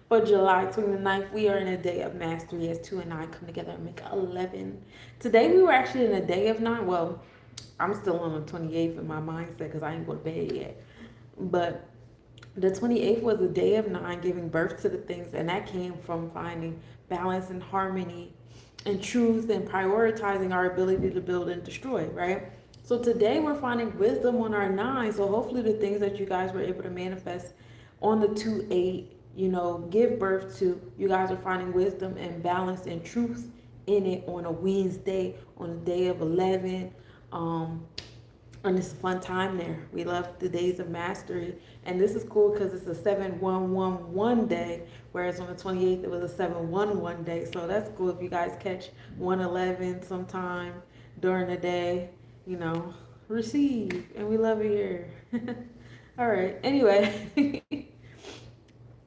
For July 29th, we are in a day of mastery as 2 and 9 come together and make 11. Today we were actually in a day of 9. Well, I'm still on the 28th in my mindset because I ain't go to bed yet. But the 28th was a day of 9, giving birth to the things, and that came from finding balance and harmony and truth and prioritizing our ability to build and destroy, right? So today we're finding wisdom on our 9. So hopefully the things that you guys were able to manifest on the 2-8, give birth to, you guys are finding wisdom and balance and truth in it on a Wednesday, on a day of 11. And it's a fun time there. We love the days of mastery. And this is cool because it's a 7111 day, whereas on the 28th it was a 711 day. So that's cool if you guys catch 111 sometime during the day, receive. And we love it here. All right. Anyway,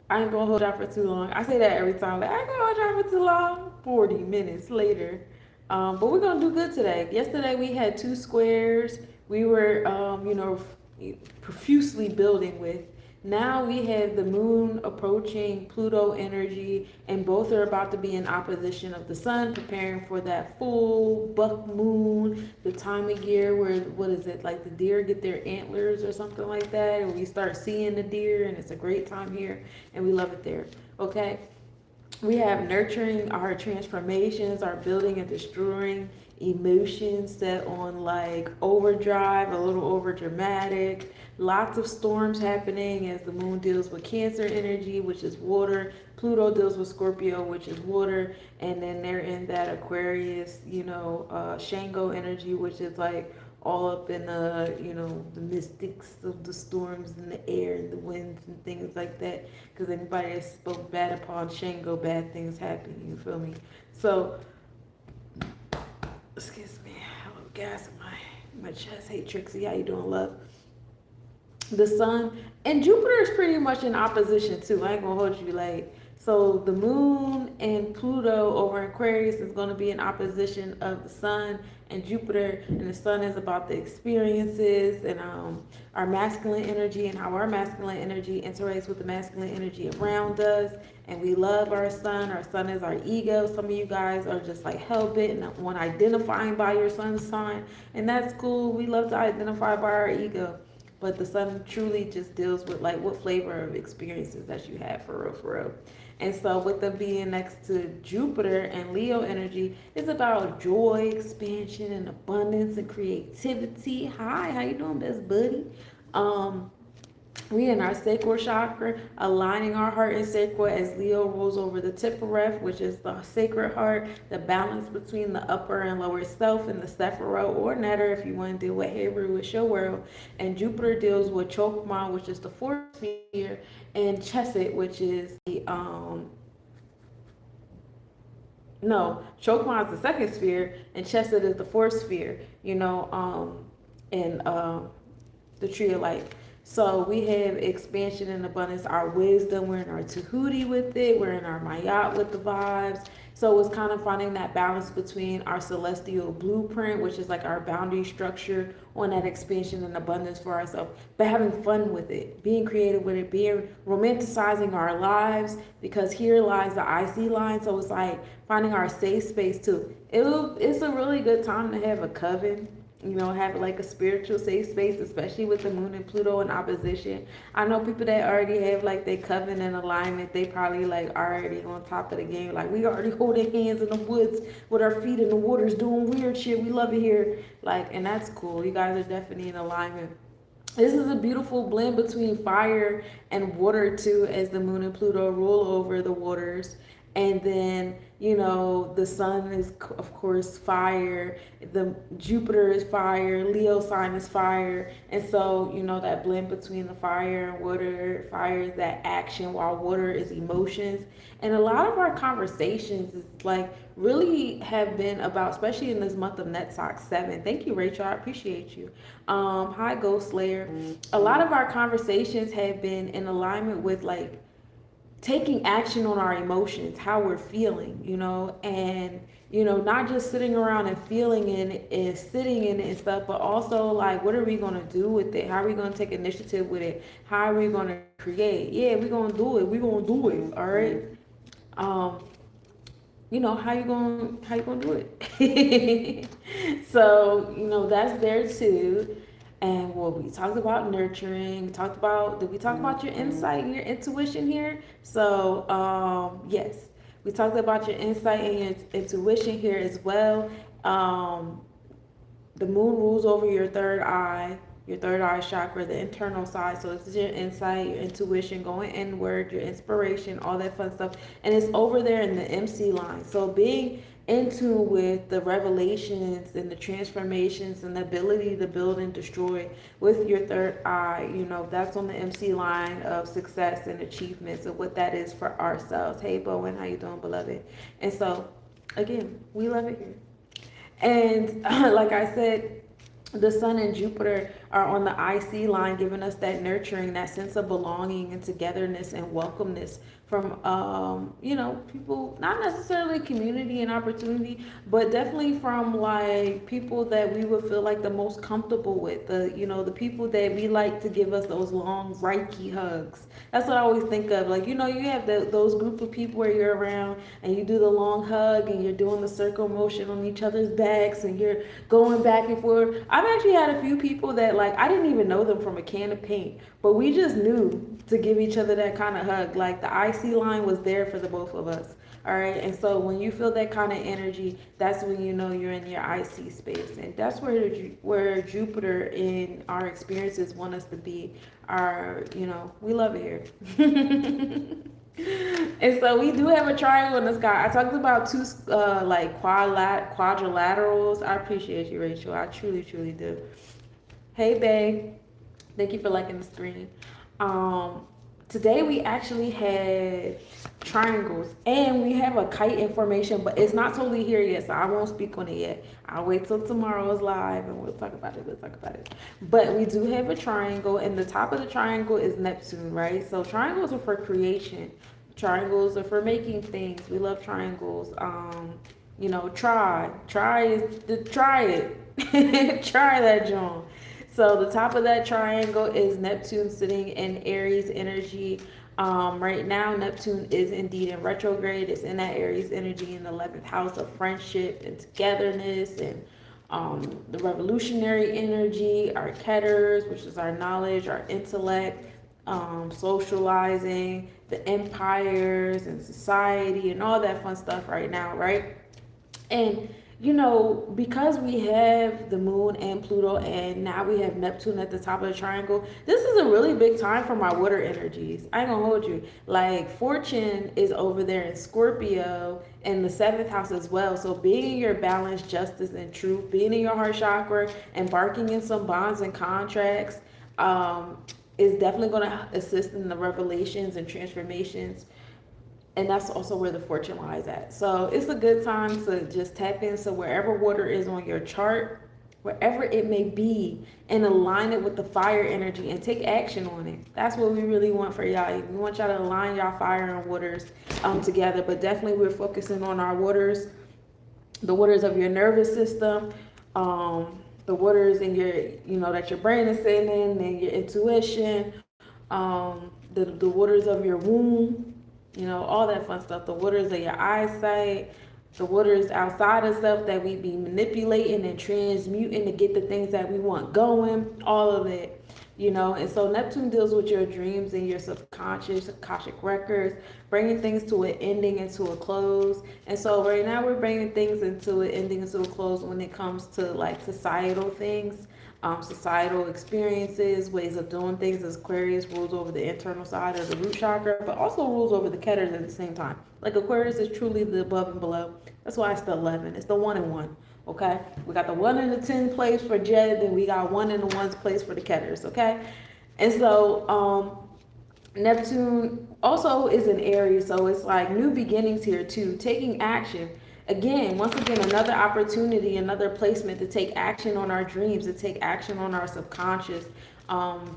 I ain't gonna hold y'all for too long. I say that every time. Like, I ain't gonna hold y'all for too long. 40 minutes later. But we're gonna do good today. Yesterday we had 2 squares. We were, profusely building with. Now we have the moon approaching Pluto energy, and both are about to be in opposition of the sun, preparing for that full buck moon, the time of year where, what is it, like the deer get their antlers or something like that, and we start seeing the deer, and it's a great time here, and we love it there, okay? We have nurturing our transformations, our building and destroying emotions set on like overdrive, a little over dramatic. Lots of storms happening as the moon deals with Cancer energy, which is water. Pluto deals with Scorpio, which is water. And then they're in that Aquarius, Shango energy, which is like all up in the mystics of the storms and the air and the winds and things like that. Because anybody that spoke bad upon Shango, bad things happen. You feel me? So, excuse me, I have a little gas in my chest. Hey Trixie, how you doing, love? The sun and Jupiter is pretty much in opposition too. I ain't gonna hold you like. So the moon and Pluto over in Aquarius is going to be in opposition of the sun and Jupiter, and the sun is about the experiences and our masculine energy and how our masculine energy interacts with the masculine energy around us. And we love our sun. Our sun is our ego. Some of you guys are just like hell bent on identifying by your sun sign, and that's cool. We love to identify by our ego. But the sun truly just deals with like what flavor of experiences that you have for real, for real. And so with them being next to Jupiter and Leo energy, it's about joy, expansion, and abundance and creativity. Hi, how you doing, best buddy? We in our sacral chakra, aligning our heart and sacral as Leo rolls over the Tiphareth, which is the sacred heart, the balance between the upper and lower self, and the Sephiroth or Netter, if you want to deal with Hebrew, with your world. And Jupiter deals with Chokmah, which is the fourth sphere, and Chesed, which is the Chokmah is the second sphere, and Chesed is the fourth sphere. And the tree of life. So we have expansion and abundance, our wisdom. We're in our Tahuti with it. We're in our Mayat with the vibes. So it's kind of finding that balance between our celestial blueprint, which is like our boundary structure on that expansion and abundance for ourselves, but having fun with it, being creative with it, being romanticizing our lives, because here lies the IC line. So it's like finding our safe space too. It's a really good time to have a coven. Have like a spiritual safe space, especially with the moon and Pluto in opposition. I know people that already have like their covenant alignment, they probably like already on top of the game. Like, we already holding hands in the woods with our feet in the waters doing weird shit. We love it here. And that's cool. You guys are definitely in alignment. This is a beautiful blend between fire and water too, as the moon and Pluto rule over the waters. And then, the sun is, of course, fire. The Jupiter is fire. Leo sign is fire. And so, that blend between the fire and water. Fire is that action, while water is emotions. And a lot of our conversations is like really have been about, especially in this month of Netsock 7. Thank you, Rachel. I appreciate you. Hi, Ghost Slayer. A lot of our conversations have been in alignment with like taking action on our emotions, how we're feeling, you know, and not just sitting around and feeling in it and sitting in it and stuff, but also like, what are we going to do with it? How are we going to take initiative with it? How are we going to create? Yeah, we're going to do it. We're going to do it. All right. How you gonna do it? So, that's there too. And well, we talked about nurturing. Did we talk about your insight and your intuition here? So, yes, we talked about your insight and your intuition here as well. The moon rules over your third eye chakra, the internal side. So this is your insight, your intuition, going inward, your inspiration, all that fun stuff. And it's over there in the MC line. So being in tune with the revelations and the transformations and the ability to build and destroy with your third eye, that's on the MC line of success and achievements and what that is for ourselves. Hey, Bowen, how you doing, beloved? And so, again, we love it here. And like I said, the sun and Jupiter are on the IC line, giving us that nurturing, that sense of belonging and togetherness and welcomeness from, people, not necessarily community and opportunity, but definitely from like people that we would feel like the most comfortable with, the people that we like to give us those long Reiki hugs. That's what I always think of. Like, you have those group of people where you're around and you do the long hug and you're doing the circle motion on each other's backs and you're going back and forth. I've actually had a few people that, like, I didn't even know them from a can of paint, but we just knew to give each other that kind of hug. Like, the IC line was there for the both of us. All right. And so when you feel that kind of energy, that's when you know you're in your IC space. And that's where Jupiter in our experiences want us to be. We love it here. And so we do have a triangle in the sky. I talked about two quadrilaterals. I appreciate you, Rachel. I truly, truly do. Hey, babe. Thank you for liking the screen. Today we actually had triangles and we have a kite information, but it's not totally here yet, so I won't speak on it yet. I'll wait till tomorrow's live and we'll talk about it. But we do have a triangle, and the top of the triangle is Neptune, right? So triangles are for creation. Triangles are for making things. We love triangles. Try it. Try that, John. So the top of that triangle is Neptune sitting in Aries energy. Right now, Neptune is indeed in retrograde. It's in that Aries energy in the 11th house of friendship and togetherness and the revolutionary energy, our ketters, which is our knowledge, our intellect, socializing, the empires and society and all that fun stuff right now, right? And because we have the moon and Pluto and now we have Neptune at the top of the triangle, this is a really big time for my water energies. I ain't gonna hold you. Like, fortune is over there in Scorpio in the 7th house as well. So being in your balance, justice, and truth, being in your heart chakra, embarking in some bonds and contracts, is definitely going to assist in the revelations and transformations. And that's also where the fortune lies at. So it's a good time to just tap in. So wherever water is on your chart, wherever it may be, and align it with the fire energy and take action on it. That's what we really want for y'all. We want y'all to align y'all fire and waters together. But definitely we're focusing on our waters, the waters of your nervous system, the waters in your, that your brain is sitting in, and your intuition, the waters of your womb, all that fun stuff, the waters of your eyesight, the waters outside of stuff that we be manipulating and transmuting to get the things that we want going, all of it, and so Neptune deals with your dreams and your subconscious, Akashic records, bringing things to an ending and to a close. And so right now we're bringing things into an ending and to a close when it comes to like societal things, societal experiences, ways of doing things, as Aquarius rules over the internal side of the root chakra, but also rules over the ketters at the same time. Like, Aquarius is truly the above and below. That's why it's the 11. It's the 1 and 1. Okay, we got the 1 and the 10 place for Jed, and we got 1 and the 1's place for the ketters. Okay, and so Neptune also is in Aries, so it's like new beginnings here too, taking action. Again, once again, another opportunity, another placement to take action on our dreams, to take action on our subconscious,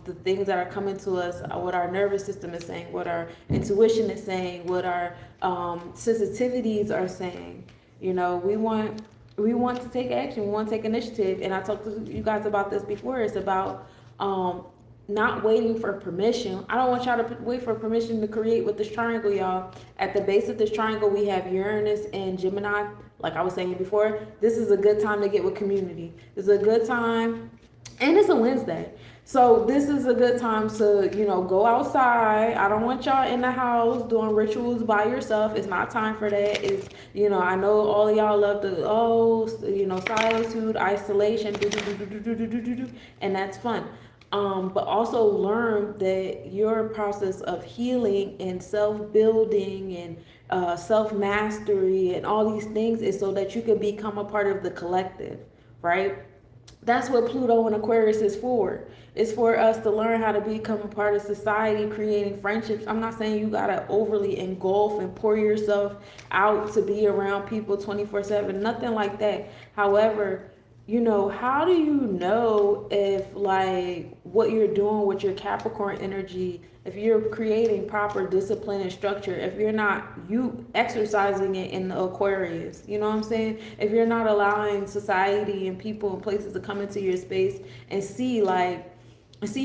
the things that are coming to us, what our nervous system is saying, what our intuition is saying, what our sensitivities are saying. You know, we want to take action. We want to take initiative. And I talked to you guys about this before. It's about not waiting for permission. I don't want y'all to wait for permission to create with this triangle, y'all. At the base of this triangle, we have Uranus and Gemini. Like I was saying before, this is a good time to get with community. This is a good time, and it's a Wednesday. So this is a good time to, you know, go outside. I don't want y'all in the house doing rituals by yourself. It's not time for that. It's, you know, I know all of y'all love the, you know, solitude, isolation, and that's fun. But also learn that your process of healing and self-building and self-mastery and all these things is so that you can become a part of the collective, right? That's what Pluto and Aquarius is for. It's for us to learn how to become a part of society, creating friendships. I'm not saying you gotta overly engulf and pour yourself out to be around people 24/7, nothing like that. However, you know, how do you know if like what you're doing with your Capricorn energy, if you're creating proper discipline and structure, if you're not you exercising it in the Aquarius, you know what I'm saying? If you're not allowing society and people and places to come into your space and see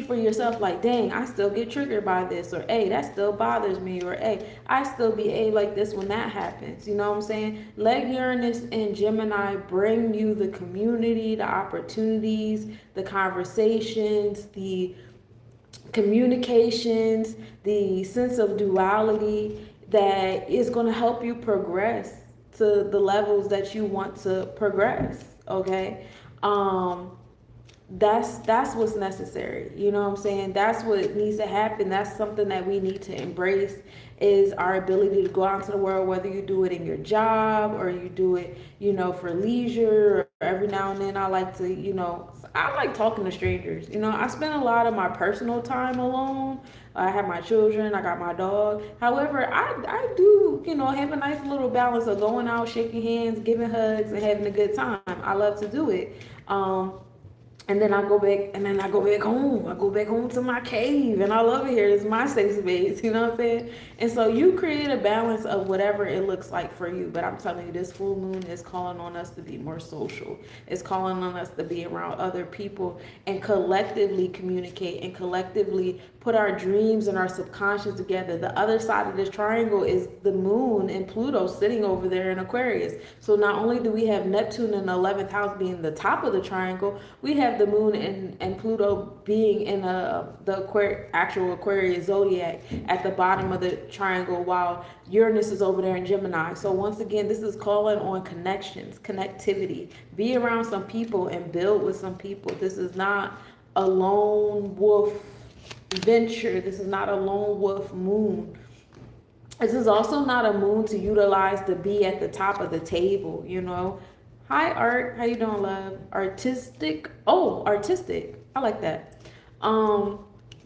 for yourself, like, dang, I still get triggered by this, or hey, that still bothers me, or hey, I still behave like this when that happens. You know what I'm saying? Let Uranus and Gemini bring you the community, the opportunities, the conversations, the communications, the sense of duality that is going to help you progress to the levels that you want to progress. Okay. That's what's necessary. You know what I'm saying? That's what needs to happen. That's something that we need to embrace, is our ability to go out into the world, whether you do it in your job or you do it, you know, for leisure, or every now and then I like to, you know, I like talking to strangers. You know, I spend a lot of my personal time alone. I have my children, I got my dog. However, I do, you know, have a nice little balance of going out, shaking hands, giving hugs, and having a good time. I love to do it. And then I go back home. I go back home to my cave, and I love it here. It's my safe space, you know what I'm saying? And so you create a balance of whatever it looks like for you. But I'm telling you, this full moon is calling on us to be more social. It's calling on us to be around other people and collectively communicate and collectively put our dreams and our subconscious together. The other side of this triangle is the moon and Pluto sitting over there in Aquarius. So not only do we have Neptune in the 11th house being the top of the triangle, we have the moon and Pluto being in the actual Aquarius zodiac at the bottom of the triangle, while Uranus is over there in Gemini. So once again, this is calling on connections, connectivity. Be around some people and build with some people. This is not a lone wolf venture. This is not a lone wolf moon. This is also not a moon to utilize to be at the top of the table, you know. Hi, Art. How you doing, love? Artistic. Oh, artistic. I like that.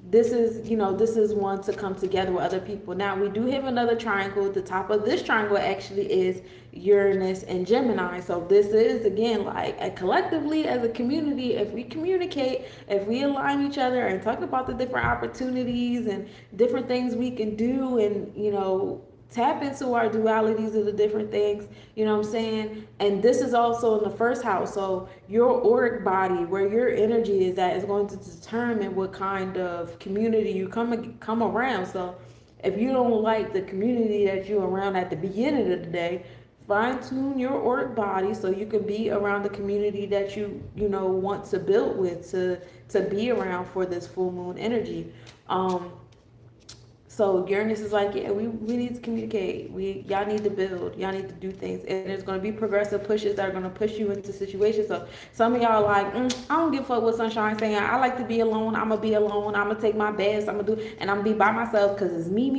This is one to come together with other people. Now, we do have another triangle. The top of this triangle actually is Uranus and Gemini. So this is, again, like collectively as a community, if we communicate, if we align each other and talk about the different opportunities and different things we can do, and, you know, tap into our dualities of the different things, you know what I'm saying? And this is also in the first house. So your auric body, where your energy is at, is going to determine what kind of community you come around. So if you don't like the community that you're around at the beginning of the day, fine tune your auric body so you can be around the community that you want to build with, to be around for this full moon energy. So Uranus is like, yeah, we need to communicate. Y'all need to build. Y'all need to do things. And there's going to be progressive pushes that are going to push you into situations. So some of y'all are like, I don't give a fuck what Sunshine saying. I like to be alone. I'm going to be alone. I'm going to take my best. I'm going to do, and I'm going to be by myself because it's me.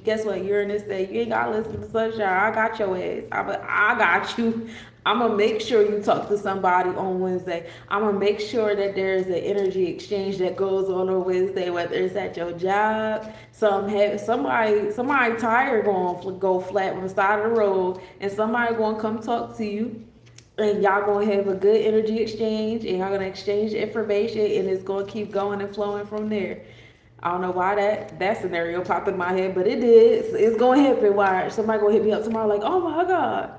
Guess what? Uranus said, you ain't got to listen to Sunshine. I got your ass. I got you. I'm going to make sure you talk to somebody on Wednesday. I'm going to make sure that there's an energy exchange that goes on Wednesday, whether it's at your job, somebody tire going to go flat on the side of the road, and somebody going to come talk to you. and y'all gonna have a good energy exchange, and y'all gonna exchange information, and it's gonna keep going and flowing from there. I don't know why that scenario popped in my head, but it did. It's gonna happen. Why somebody gonna hit me up tomorrow like, oh my god.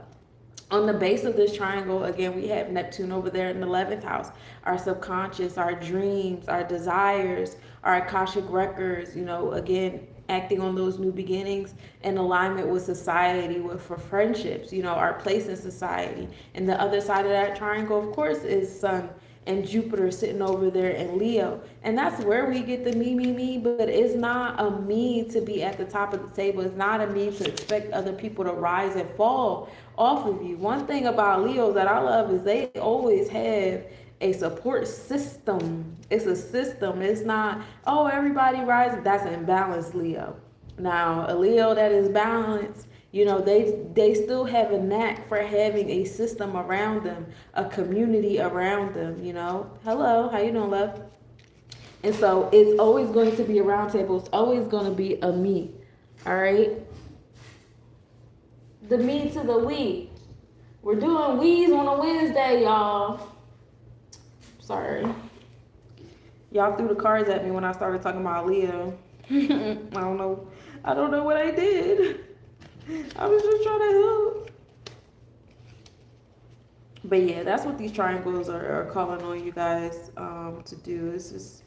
On the base of this triangle, again, we have Neptune over there in the 11th house. Our subconscious, our dreams, our desires, our Akashic records, you know, again, acting on those new beginnings in alignment with society, with for friendships, you know, our place in society. And the other side of that triangle, of course, is Sun and Jupiter sitting over there in Leo. And that's where we get the me, but it's not a me to be at the top of the table. It's not a me to expect other people to rise and fall off of you. One thing about Leos that I love is they always have a support system. It's a system. It's not, oh, everybody rises. That's an imbalanced Leo. Now, a Leo that is balanced, you know, they still have a knack for having a system around them, a community around them, you know. Hello, how you doing, love? And so it's always going to be a round table. It's always going to be a me, all right? The me to the we. We're doing we's on a Wednesday, y'all. Sorry. Y'all threw the cards at me when I started talking about Leo. I don't know what I did. I was just trying to help. But yeah, that's what these triangles are calling on you guys to do. Is just,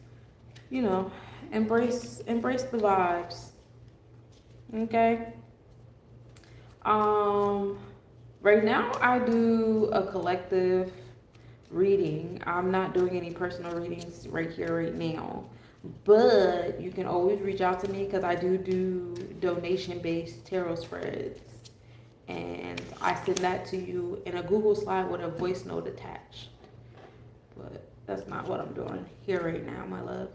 you know, embrace the vibes. Okay. Right now I do a collective reading. I'm not doing any personal readings right here, right now. But you can always reach out to me because I do donation-based tarot spreads. And I send that to you in a Google slide with a voice note attached. But that's not what I'm doing here right now, my love.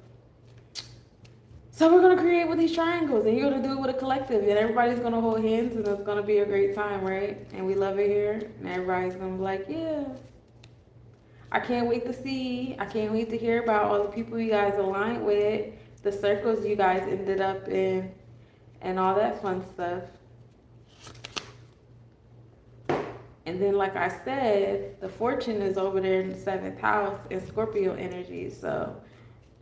So we're going to create with these triangles, and you're going to do it with a collective, and everybody's going to hold hands, and it's going to be a great time, right? And we love it here, and everybody's going to be like, yeah. I can't wait to see. I can't wait to hear about all the people you guys aligned with, the circles you guys ended up in, and all that fun stuff. And then, like I said, the fortune is over there in the 7th house in Scorpio energy. So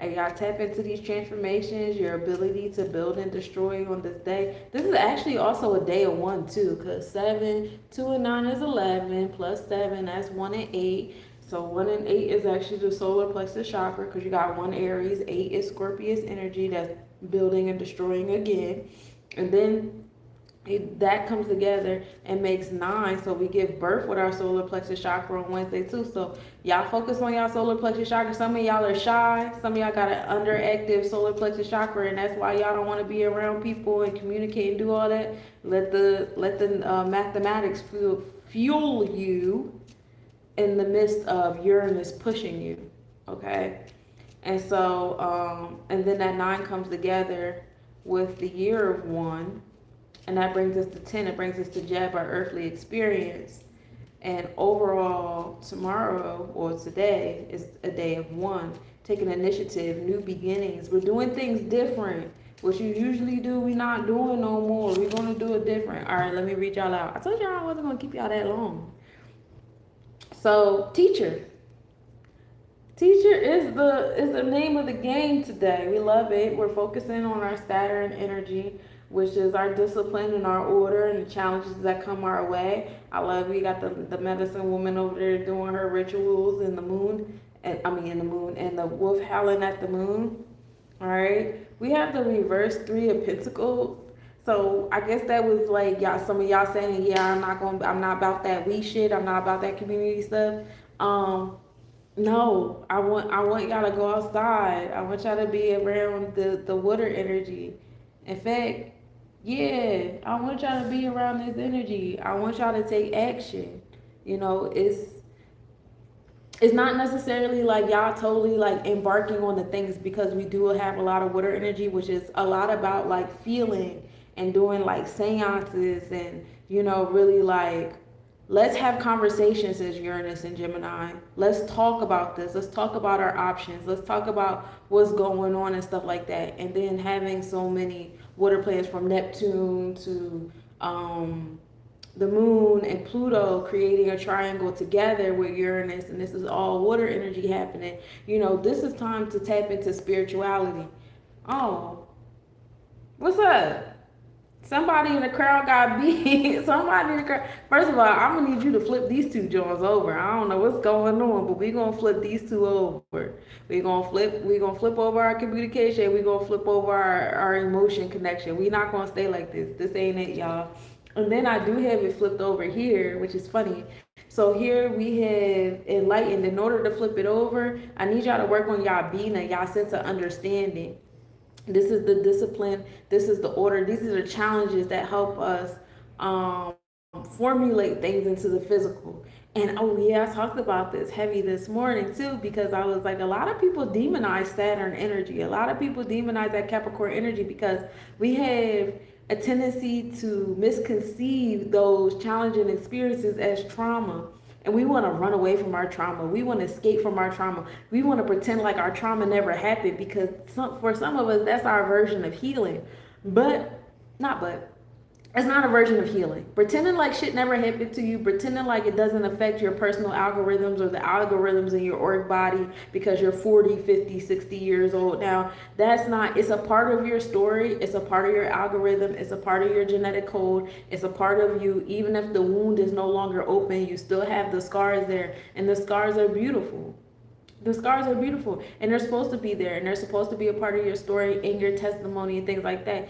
I got to tap into these transformations, your ability to build and destroy on this day. This is actually also a day of 1 too, because 7, 2 and 9 is 11, plus 7, that's 1 and 8. So 1 and 8 is actually the solar plexus chakra, because you got 1 Aries, 8 is Scorpius energy that's building and destroying again. And then that comes together and makes 9. So we give birth with our solar plexus chakra on Wednesday too. So y'all focus on y'all solar plexus chakra. Some of y'all are shy. Some of y'all got an underactive solar plexus chakra, and that's why y'all don't want to be around people and communicate and do all that. Let the mathematics fuel you in the midst of Uranus pushing you, okay? And so, and then that 9 comes together with the year of 1, and that brings us to 10. It brings us to Jeb, our earthly experience. And overall, tomorrow or today is a day of 1, taking initiative, new beginnings. We're doing things different. What you usually do, we're not doing no more. We're going to do it different. All right, let me read y'all out. I told y'all I wasn't going to keep y'all that long. So, teacher. Teacher is the name of the game today. We love it. We're focusing on our Saturn energy, which is our discipline and our order and the challenges that come our way. I love we got the medicine woman over there doing her rituals in the moon, and and the wolf howling at the moon. All right. We have the reverse 3 of Pentacles. So I guess that was like y'all, some of y'all saying, yeah, I'm not about that we shit. I'm not about that community stuff. No, I want y'all to go outside. I want y'all to be around the water energy. In fact, yeah, I want y'all to be around this energy. I want y'all to take action. You know, it's not necessarily like y'all totally like embarking on the things, because we do have a lot of water energy, which is a lot about like feeling and doing like seances and, you know, really like, let's have conversations as Uranus and Gemini. Let's talk about this. Let's talk about our options. Let's talk about what's going on and stuff like that. And then having so many water planets from Neptune to the moon and Pluto creating a triangle together with Uranus, and this is all water energy happening. You know, this is time to tap into spirituality. Oh, what's up? Somebody in the crowd got beat. Somebody in the crowd. First of all, I'm gonna need you to flip these two joints over. I don't know what's going on, but we're gonna flip these two over. We're gonna flip over our communication. We're gonna flip over our emotion connection. We're not gonna stay like this. This ain't it, y'all. And then I do have it flipped over here, which is funny. So here we have enlightened. In order to flip it over, I need y'all to work on y'all bina, y'all sense of understanding. This is the discipline. This is the order. These are the challenges that help us formulate things into the physical. And oh yeah, I talked about this heavy this morning too, because I was like, a lot of people demonize Saturn energy. A lot of people demonize that Capricorn energy because we have a tendency to misconceive those challenging experiences as trauma. And we want to run away from our trauma. We want to escape from our trauma. We want to pretend like our trauma never happened because for some of us, that's our version of healing. It's not a version of healing. Pretending like shit never happened to you, pretending like it doesn't affect your personal algorithms or the algorithms in your org body because you're 40, 50, 60 years old now. That's not, it's a part of your story. It's a part of your algorithm. It's a part of your genetic code. It's a part of you. Even if the wound is no longer open, you still have the scars there, and the scars are beautiful. The scars are beautiful, and they're supposed to be there, and they're supposed to be a part of your story and your testimony and things like that.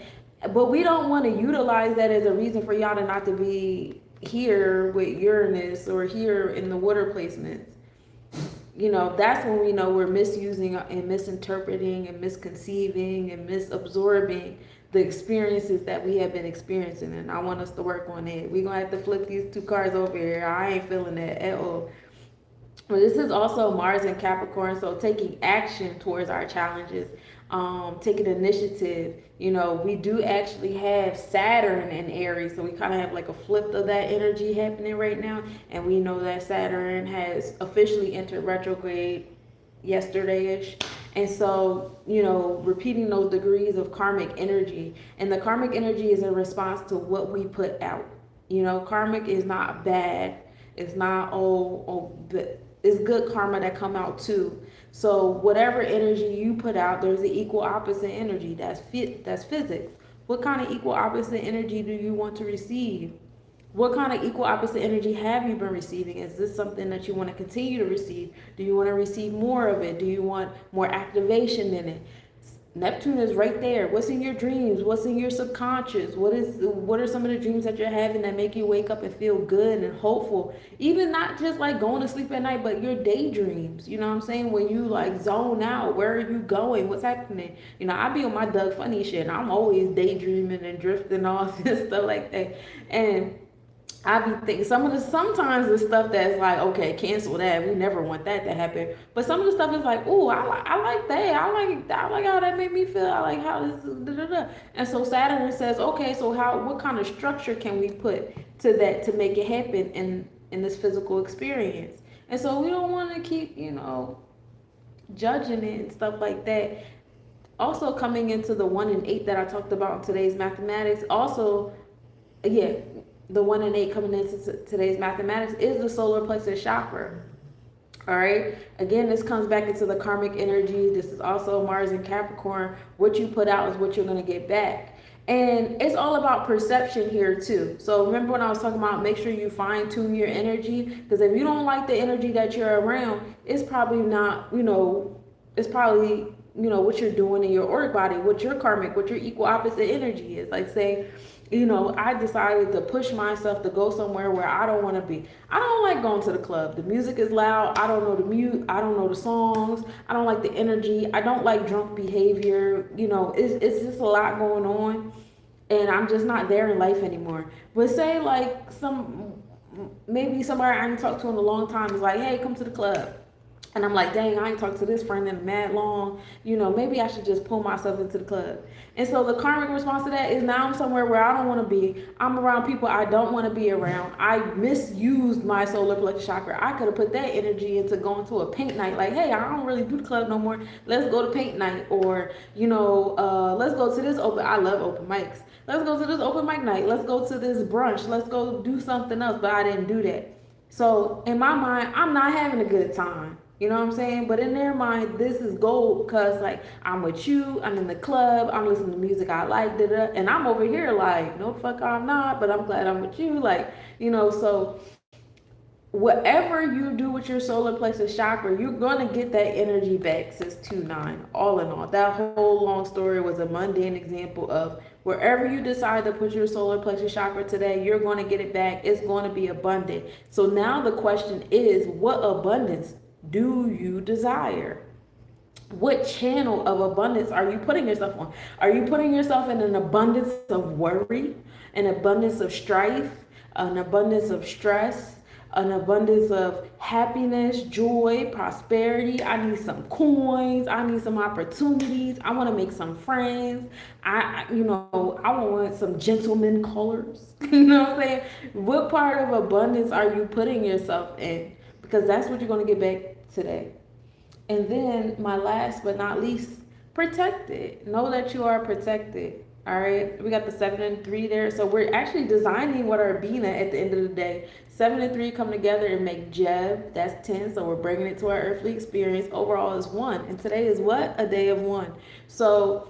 But we don't want to utilize that as a reason for y'all to not to be here with Uranus or here in the water placements. You know, that's when we know we're misusing and misinterpreting and misconceiving and misabsorbing the experiences that we have been experiencing. And I want us to work on it. We're going to have to flip these two cards over here. I ain't feeling that at all. But this is also Mars and Capricorn, so taking action towards our challenges, taking initiative. You know, we do actually have Saturn in Aries, so we kind of have like a flip of that energy happening right now. And we know that Saturn has officially entered retrograde yesterday-ish. And so, you know, repeating those degrees of karmic energy. And the karmic energy is in response to what we put out. You know, karmic is not bad. It's not, it's good karma that come out too. So whatever energy you put out, there's an equal opposite energy. That's physics. What kind of equal opposite energy do you want to receive? What kind of equal opposite energy have you been receiving? Is this something that you want to continue to receive? Do you want to receive more of it? Do you want more activation in it? Neptune is right there. What's in your dreams? What's in your subconscious? What are some of the dreams that you're having that make you wake up and feel good and hopeful? Even not just like going to sleep at night, but your daydreams. You know what I'm saying? When you like zone out, where are you going? What's happening? You know, I be on my Doug Funny shit, and I'm always daydreaming and drifting off and stuff like that. And I be thinking sometimes the stuff that's like, okay, cancel that. We never want that to happen. But some of the stuff is like, oh, I like that. I like how that made me feel. I like how this da. And so Saturn says, okay, so what kind of structure can we put to that to make it happen in this physical experience? And so we don't want to keep, you know, judging it and stuff like that. Also coming into the 1 and 8 that I talked about in today's mathematics. Also, yeah. The 1 and 8 coming into today's mathematics is the solar plexus chakra. All right. Again, this comes back into the karmic energy. This is also Mars and Capricorn. What you put out is what you're going to get back. And it's all about perception here too. So remember when I was talking about make sure you fine tune your energy, because if you don't like the energy that you're around, it's probably not, you know, it's probably, you know, what you're doing in your auric body, what your karmic, what your equal opposite energy is. Like say, you know, I decided to push myself to go somewhere where I don't want to be. I don't like going to the club. The music is loud. I don't know I don't know the songs. I don't like the energy. I don't like drunk behavior. You know, it's just a lot going on, and I'm just not there in life anymore. But say like maybe somebody I ain't talked to in a long time is like, hey, come to the club. And I'm like, dang, I ain't talked to this friend in mad long. You know, maybe I should just pull myself into the club. And so the karmic response to that is now I'm somewhere where I don't want to be. I'm around people I don't want to be around. I misused my solar plexus chakra. I could have put that energy into going to a paint night. Like, hey, I don't really do the club no more. Let's go to paint night. Or, you know, let's go to this open. I love open mics. let's go to this open mic night, let's go to this brunch, let's go do something else. But I didn't do that. So in my mind, I'm not having a good time. You know what I'm saying? But in their mind, this is gold because, like, I'm with you, I'm in the club, I'm listening to music I like, and I'm over here like, no, fuck, I'm not, but I'm glad I'm with you. Like, so whatever you do with your solar plexus chakra, you're going to get that energy back, sis. 2-9. All in all, that whole long story was a mundane example of wherever you decide to put your solar plexus chakra today, you're going to get it back. It's going to be abundant. So now the question is, what abundance do you desire? What channel of abundance are you putting yourself on? Are you putting yourself in an abundance of worry, an abundance of strife, an abundance of stress, an abundance of happiness, joy, prosperity? I need some coins. I need some opportunities. I want to make some friends. I want some gentleman colors. You know what I'm saying? What part of abundance are you putting yourself in? Because that's what you're going to get back today. And then my last but not least, protected. Know that you are protected. All right. We got the 7 and 3 there. So we're actually designing what our being at the end of the day. 7 and 3 come together and make Jeb. That's 10. So we're bringing it to our earthly experience. Overall is 1. And today is what? A day of 1. So,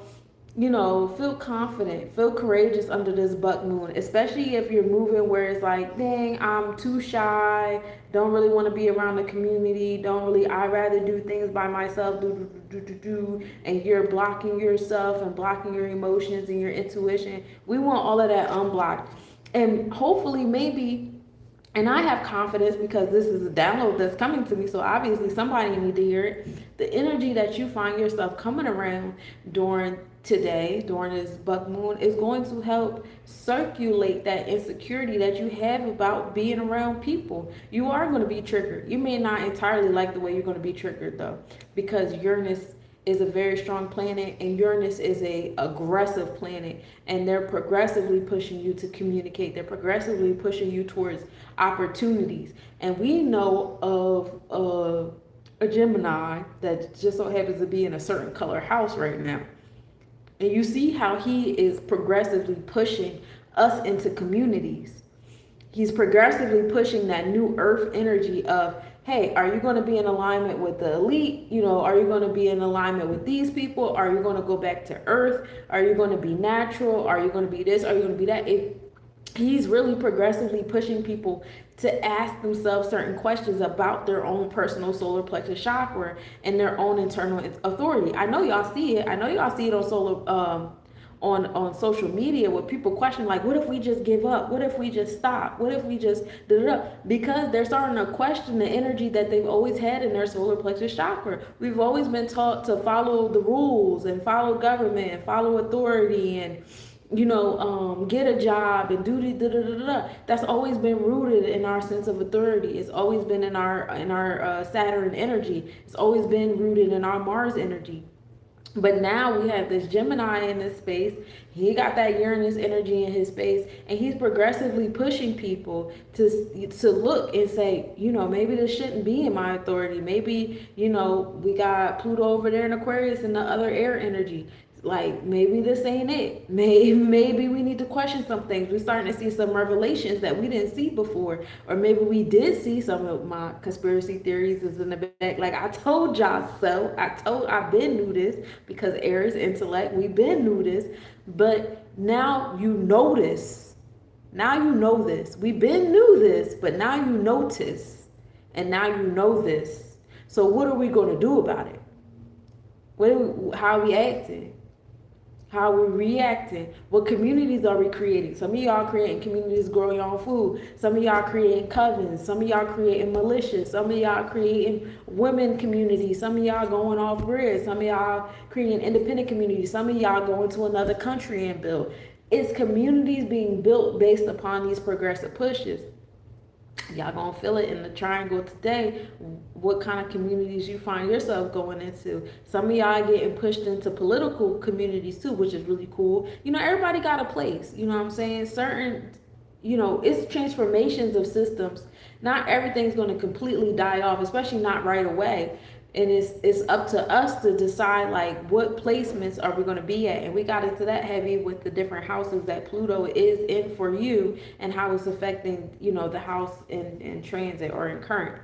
feel confident, feel courageous under this buck moon, especially if you're moving where it's like, dang, I'm too shy, don't really want to be around the community, I'd rather do things by myself, and you're blocking yourself and blocking your emotions and your intuition. We want all of that unblocked. And hopefully, maybe, and I have confidence because this is a download that's coming to me, so obviously somebody need to hear it. The energy that you find yourself coming around during this buck moon is going to help circulate that insecurity that you have about being around people. You are going to be triggered. You may not entirely like the way you're going to be triggered, though, because Uranus is a very strong planet, and Uranus is a aggressive planet, and they're progressively pushing you to communicate. They're progressively pushing you towards opportunities. And we know of a Gemini that just so happens to be in a certain color house right now. And you see how he is progressively pushing us into communities. He's progressively pushing that new earth energy of, hey, are you going to be in alignment with the elite? Are you going to be in alignment with these people? Are you going to go back to earth? Are you going to be natural? Are you going to be this? Are you going to be that? He's really progressively pushing people to ask themselves certain questions about their own personal solar plexus chakra and their own internal authority. I know y'all see it. On social media with people questioning, like, what if we just give up? What if we just stop? What if we just because they're starting to question the energy that they've always had in their solar plexus chakra. We've always been taught to follow the rules and follow government and follow authority and get a job and do the That's always been rooted in our sense of authority. It's always been in our Saturn energy. It's always been rooted in our Mars energy. But now we have this Gemini in this space. He got that Uranus energy in his space, and he's progressively pushing people to look and say, maybe this shouldn't be in my authority. Maybe, we got Pluto over there in Aquarius and the other air energy. Like, maybe this ain't it. Maybe we need to question some things. We're starting to see some revelations that we didn't see before. Or maybe we did see some of my conspiracy theories is in the back. Like, I told y'all so. I've been knew this because Aries intellect. We've been knew this. But now you notice. Now you know this. We've been knew this, but now you notice. And now you know this. So what are we going to do about it? How are we acting? How are we reacting? What communities are we creating? Some of y'all creating communities growing your own food. Some of y'all creating covens. Some of y'all creating militias. Some of y'all creating women communities. Some of y'all going off grid. Some of y'all creating independent communities. Some of y'all going to another country and build. It's communities being built based upon these progressive pushes. Y'all gonna feel it in the triangle today, what kind of communities you find yourself going into. Some of y'all getting pushed into political communities too, which is really cool. Everybody got a place, you know what I'm saying? Certain, it's transformations of systems. Not everything's gonna completely die off, especially not right away. and it's up to us to decide like what placements are we going to be at. And we got into that heavy with the different houses that Pluto is in for you and how it's affecting, you know, the house in transit or in current.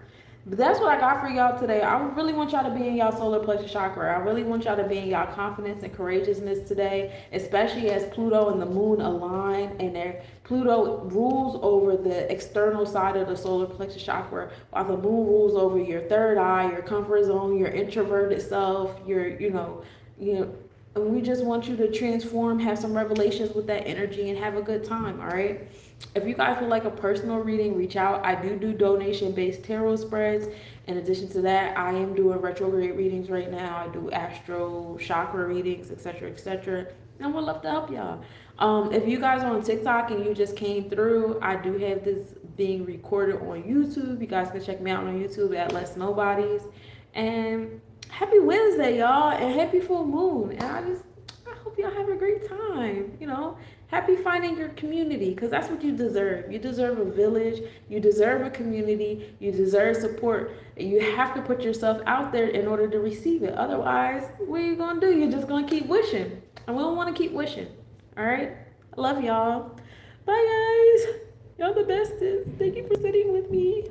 But that's what I got for y'all today. I really want y'all to be in y'all solar plexus chakra. I really want y'all to be in y'all confidence and courageousness today, especially as Pluto and the moon align, and their Pluto rules over the external side of the solar plexus chakra, while the moon rules over your third eye, your comfort zone, your introverted self, and we just want you to transform, have some revelations with that energy, and have a good time, all right? If you guys would like a personal reading, reach out. I do donation-based tarot spreads. In addition to that, I am doing retrograde readings right now. I do astro, chakra readings, etc., etc. And I would love to help y'all. If you guys are on TikTok and you just came through, I do have this being recorded on YouTube. You guys can check me out on YouTube at lesnobodies. And happy Wednesday, y'all, and happy full moon. And I hope y'all have a great time. You know, happy finding your community, because that's what you deserve. You deserve a village. You deserve a community. You deserve support. You have to put yourself out there in order to receive it. Otherwise, what are you going to do? You're just going to keep wishing. And we don't want to keep wishing. All right? I love y'all. Bye, guys. Y'all the bestest. Thank you for sitting with me.